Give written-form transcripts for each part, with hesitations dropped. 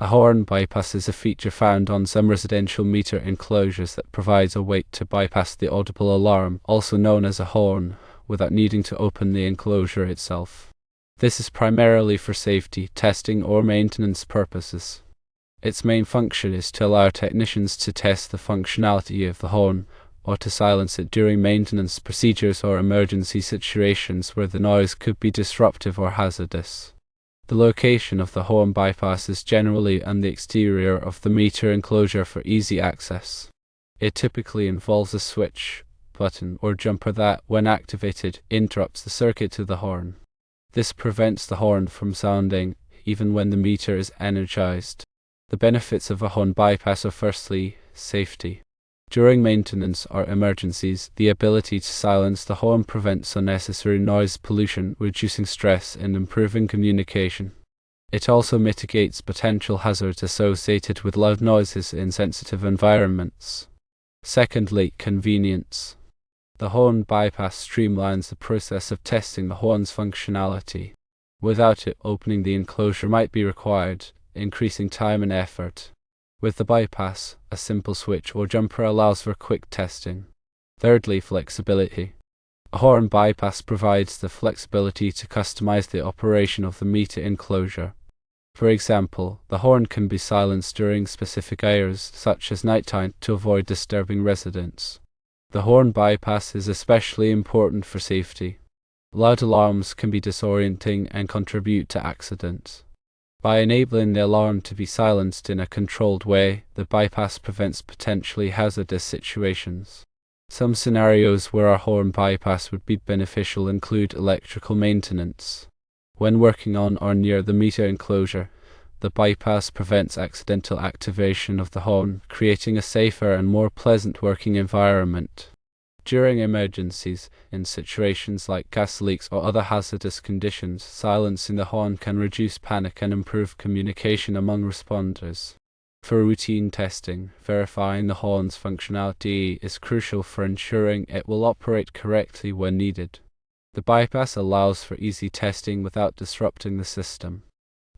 A horn bypass is a feature found on some residential meter enclosures that provides a way to bypass the audible alarm, also known as a horn, without needing to open the enclosure itself. This is primarily for safety, testing, or maintenance purposes. Its main function is to allow technicians to test the functionality of the horn, or to silence it during maintenance procedures or emergency situations where the noise could be disruptive or hazardous. The location of the horn bypass is generally on the exterior of the meter enclosure for easy access. It typically involves a switch, button, or jumper that, when activated, interrupts the circuit to the horn. This prevents the horn from sounding, even when the meter is energized. The benefits of a horn bypass are firstly, safety. During maintenance or emergencies, the ability to silence the horn prevents unnecessary noise pollution, reducing stress and improving communication. It also mitigates potential hazards associated with loud noises in sensitive environments. Secondly, convenience. The horn bypass streamlines the process of testing the horn's functionality. Without it, opening the enclosure might be required, increasing time and effort. With the bypass, a simple switch or jumper allows for quick testing. Thirdly, flexibility. A horn bypass provides the flexibility to customize the operation of the meter enclosure. For example, the horn can be silenced during specific hours, such as nighttime, to avoid disturbing residents. The horn bypass is especially important for safety. Loud alarms can be disorienting and contribute to accidents. By enabling the alarm to be silenced in a controlled way, the bypass prevents potentially hazardous situations. Some scenarios where a horn bypass would be beneficial include electrical maintenance. When working on or near the meter enclosure, the bypass prevents accidental activation of the horn, creating a safer and more pleasant working environment. During emergencies, in situations like gas leaks or other hazardous conditions, silencing the horn can reduce panic and improve communication among responders. For routine testing, verifying the horn's functionality is crucial for ensuring it will operate correctly when needed. The bypass allows for easy testing without disrupting the system.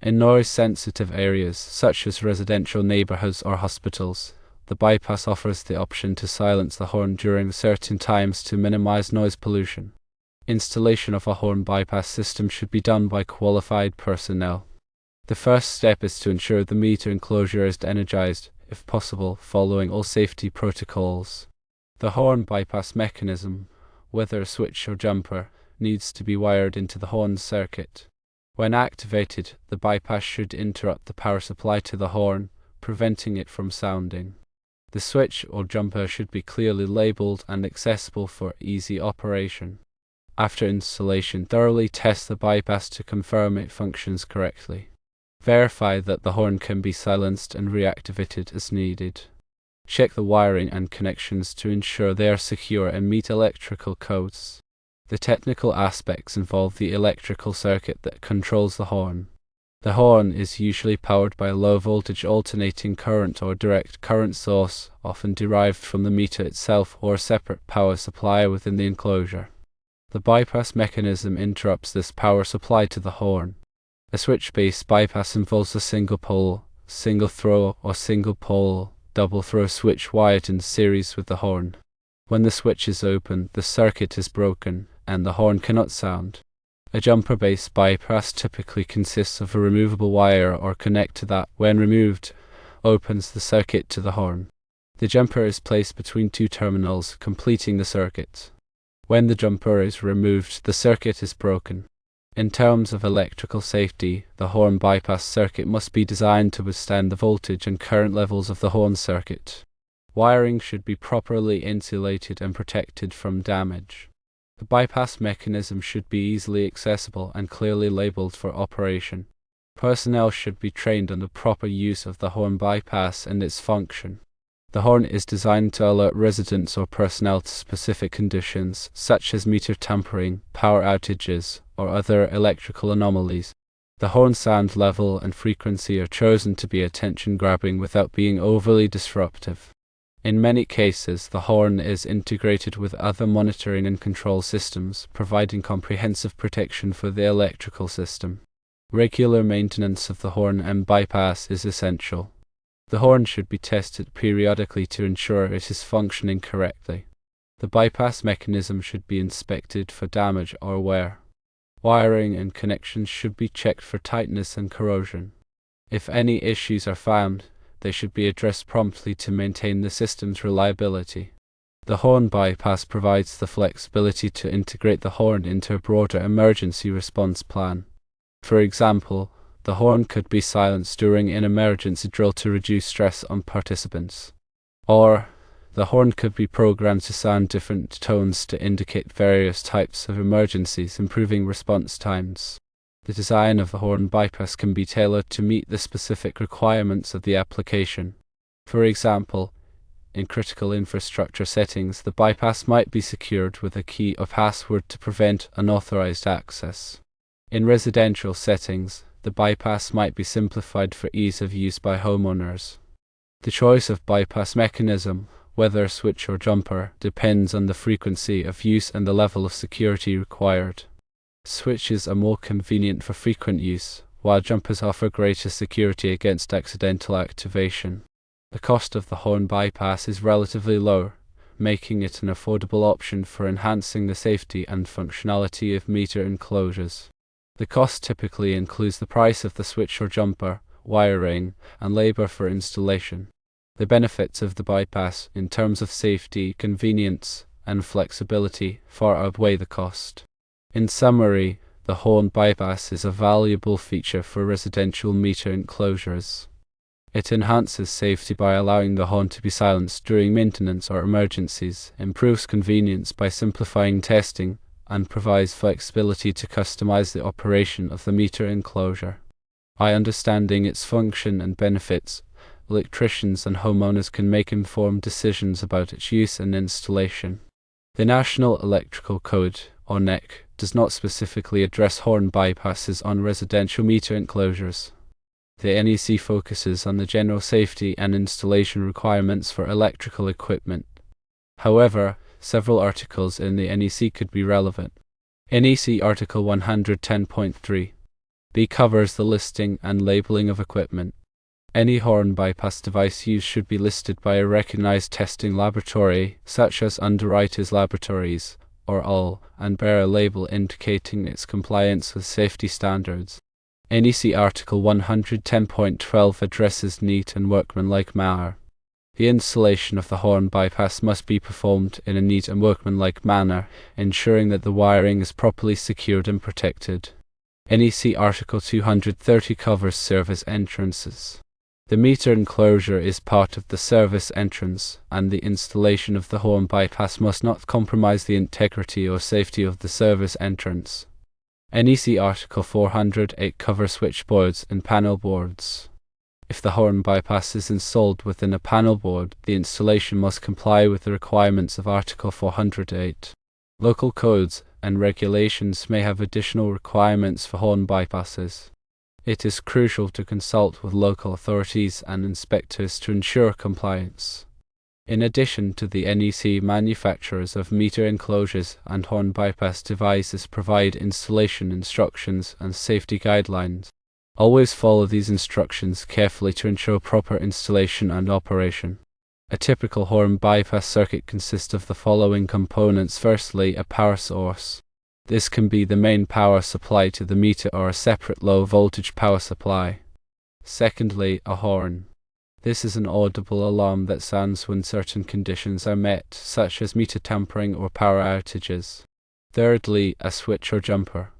In noise-sensitive areas, such as residential neighborhoods or hospitals, the bypass offers the option to silence the horn during certain times to minimize noise pollution. Installation of a horn bypass system should be done by qualified personnel. The first step is to ensure the meter enclosure is energized, if possible, following all safety protocols. The horn bypass mechanism, whether a switch or jumper, needs to be wired into the horn circuit. When activated, the bypass should interrupt the power supply to the horn, preventing it from sounding. The switch or jumper should be clearly labeled and accessible for easy operation. After installation, thoroughly test the bypass to confirm it functions correctly. Verify that the horn can be silenced and reactivated as needed. Check the wiring and connections to ensure they are secure and meet electrical codes. The technical aspects involve the electrical circuit that controls the horn. The horn is usually powered by a low-voltage alternating current or direct current source, often derived from the meter itself or a separate power supply within the enclosure. The bypass mechanism interrupts this power supply to the horn. A switch-based bypass involves a single-pole, single-throw, or single-pole, double-throw switch wired in series with the horn. When the switch is open, the circuit is broken, and the horn cannot sound. A jumper-based bypass typically consists of a removable wire or connector that, when removed, opens the circuit to the horn. The jumper is placed between two terminals, completing the circuit. When the jumper is removed, the circuit is broken. In terms of electrical safety, the horn bypass circuit must be designed to withstand the voltage and current levels of the horn circuit. Wiring should be properly insulated and protected from damage. The bypass mechanism should be easily accessible and clearly labeled for operation. Personnel should be trained on the proper use of the horn bypass and its function. The horn is designed to alert residents or personnel to specific conditions, such as meter tampering, power outages, or other electrical anomalies. The horn sound level and frequency are chosen to be attention-grabbing without being overly disruptive. In many cases, the horn is integrated with other monitoring and control systems, providing comprehensive protection for the electrical system. Regular maintenance of the horn and bypass is essential. The horn should be tested periodically to ensure it is functioning correctly. The bypass mechanism should be inspected for damage or wear. Wiring and connections should be checked for tightness and corrosion. If any issues are found, they should be addressed promptly to maintain the system's reliability. The horn bypass provides the flexibility to integrate the horn into a broader emergency response plan. For example, the horn could be silenced during an emergency drill to reduce stress on participants. Or, the horn could be programmed to sound different tones to indicate various types of emergencies, improving response times. The design of the horn bypass can be tailored to meet the specific requirements of the application. For example, in critical infrastructure settings, the bypass might be secured with a key or password to prevent unauthorized access. In residential settings, the bypass might be simplified for ease of use by homeowners. The choice of bypass mechanism, whether switch or jumper, depends on the frequency of use and the level of security required. Switches are more convenient for frequent use, while jumpers offer greater security against accidental activation. The cost of the horn bypass is relatively low, making it an affordable option for enhancing the safety and functionality of meter enclosures. The cost typically includes the price of the switch or jumper, wiring, and labor for installation. The benefits of the bypass, in terms of safety, convenience, and flexibility, far outweigh the cost. In summary, the horn bypass is a valuable feature for residential meter enclosures. It enhances safety by allowing the horn to be silenced during maintenance or emergencies, improves convenience by simplifying testing, and provides flexibility to customize the operation of the meter enclosure. By understanding its function and benefits, electricians and homeowners can make informed decisions about its use and installation. The National Electrical Code, or NEC, does not specifically address horn bypasses on residential meter enclosures. The NEC focuses on the general safety and installation requirements for electrical equipment. However, several articles in the NEC could be relevant. NEC Article 110.3 B covers the listing and labeling of equipment. Any horn bypass device used should be listed by a recognized testing laboratory, such as Underwriters Laboratories, or all, and bear a label indicating its compliance with safety standards. NEC Article 110.12 addresses neat and workmanlike manner. The installation of the horn bypass must be performed in a neat and workmanlike manner, ensuring that the wiring is properly secured and protected. NEC Article 230 covers service entrances. The meter enclosure is part of the service entrance, and the installation of the horn bypass must not compromise the integrity or safety of the service entrance. NEC Article 408 covers switchboards and panel boards. If the horn bypass is installed within a panel board, the installation must comply with the requirements of Article 408. Local codes and regulations may have additional requirements for horn bypasses. It is crucial to consult with local authorities and inspectors to ensure compliance. In addition to the NEC, manufacturers of meter enclosures and horn bypass devices provide installation instructions and safety guidelines. Always follow these instructions carefully to ensure proper installation and operation. A typical horn bypass circuit consists of the following components. Firstly, a power source. This can be the main power supply to the meter or a separate low-voltage power supply. Secondly, a horn. This is an audible alarm that sounds when certain conditions are met, such as meter tampering or power outages. Thirdly, a switch or jumper.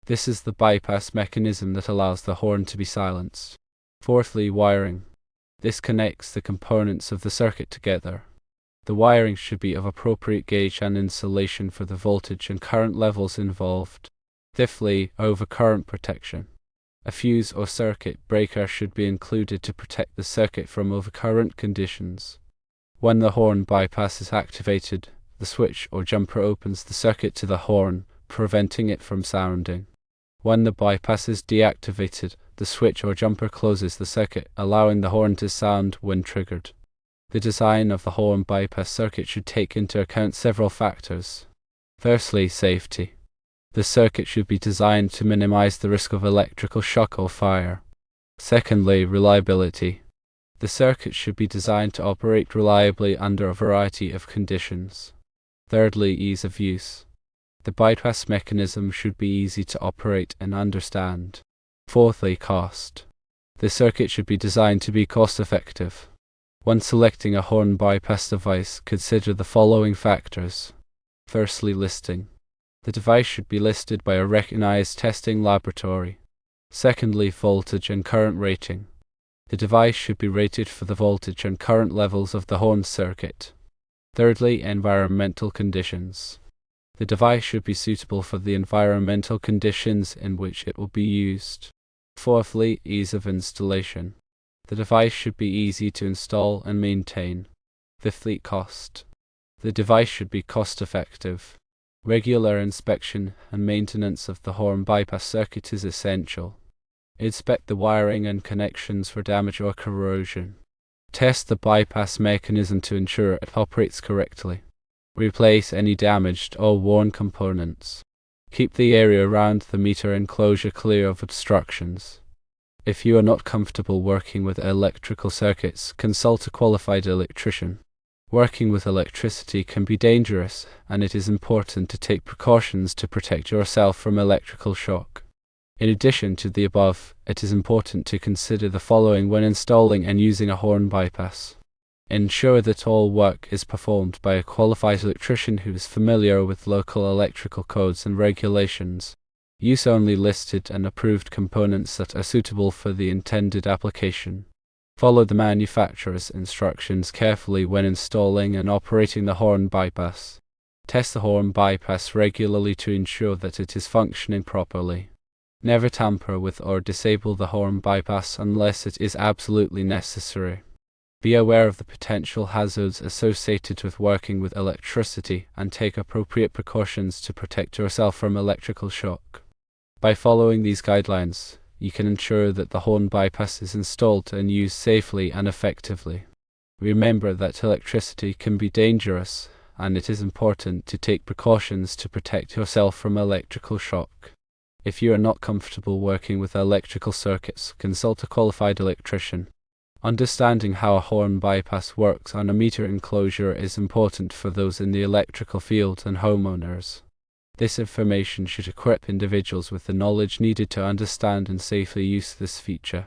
This is the bypass mechanism that allows the horn to be silenced. Fourthly, wiring. This connects the components of the circuit together. The wiring should be of appropriate gauge and insulation for the voltage and current levels involved. Fifthly, overcurrent protection. A fuse or circuit breaker should be included to protect the circuit from overcurrent conditions. When the horn bypass is activated, the switch or jumper opens the circuit to the horn, preventing it from sounding. When the bypass is deactivated, the switch or jumper closes the circuit, allowing the horn to sound when triggered. The design of the horn bypass circuit should take into account several factors. Firstly, safety. The circuit should be designed to minimize the risk of electrical shock or fire. Secondly, reliability. The circuit should be designed to operate reliably under a variety of conditions. Thirdly, ease of use. The bypass mechanism should be easy to operate and understand. Fourthly, cost. The circuit should be designed to be cost-effective. When selecting a horn bypass device, consider the following factors. Firstly, listing. The device should be listed by a recognized testing laboratory. Secondly, voltage and current rating. The device should be rated for the voltage and current levels of the horn circuit. Thirdly, environmental conditions. The device should be suitable for the environmental conditions in which it will be used. Fourthly, ease of installation. The device should be easy to install and maintain. Fifthly, cost. The device should be cost-effective. Regular inspection and maintenance of the horn bypass circuit is essential. Inspect the wiring and connections for damage or corrosion. Test the bypass mechanism to ensure it operates correctly. Replace any damaged or worn components. Keep the area around the meter enclosure clear of obstructions. If you are not comfortable working with electrical circuits, consult a qualified electrician. Working with electricity can be dangerous, and it is important to take precautions to protect yourself from electrical shock. In addition to the above, it is important to consider the following when installing and using a horn bypass. Ensure that all work is performed by a qualified electrician who is familiar with local electrical codes and regulations. Use only listed and approved components that are suitable for the intended application. Follow the manufacturer's instructions carefully when installing and operating the horn bypass. Test the horn bypass regularly to ensure that it is functioning properly. Never tamper with or disable the horn bypass unless it is absolutely necessary. Be aware of the potential hazards associated with working with electricity and take appropriate precautions to protect yourself from electrical shock. By following these guidelines, you can ensure that the horn bypass is installed and used safely and effectively. Remember that electricity can be dangerous, and it is important to take precautions to protect yourself from electrical shock. If you are not comfortable working with electrical circuits, consult a qualified electrician. Understanding how a horn bypass works on a meter enclosure is important for those in the electrical field and homeowners. This information should equip individuals with the knowledge needed to understand and safely use this feature.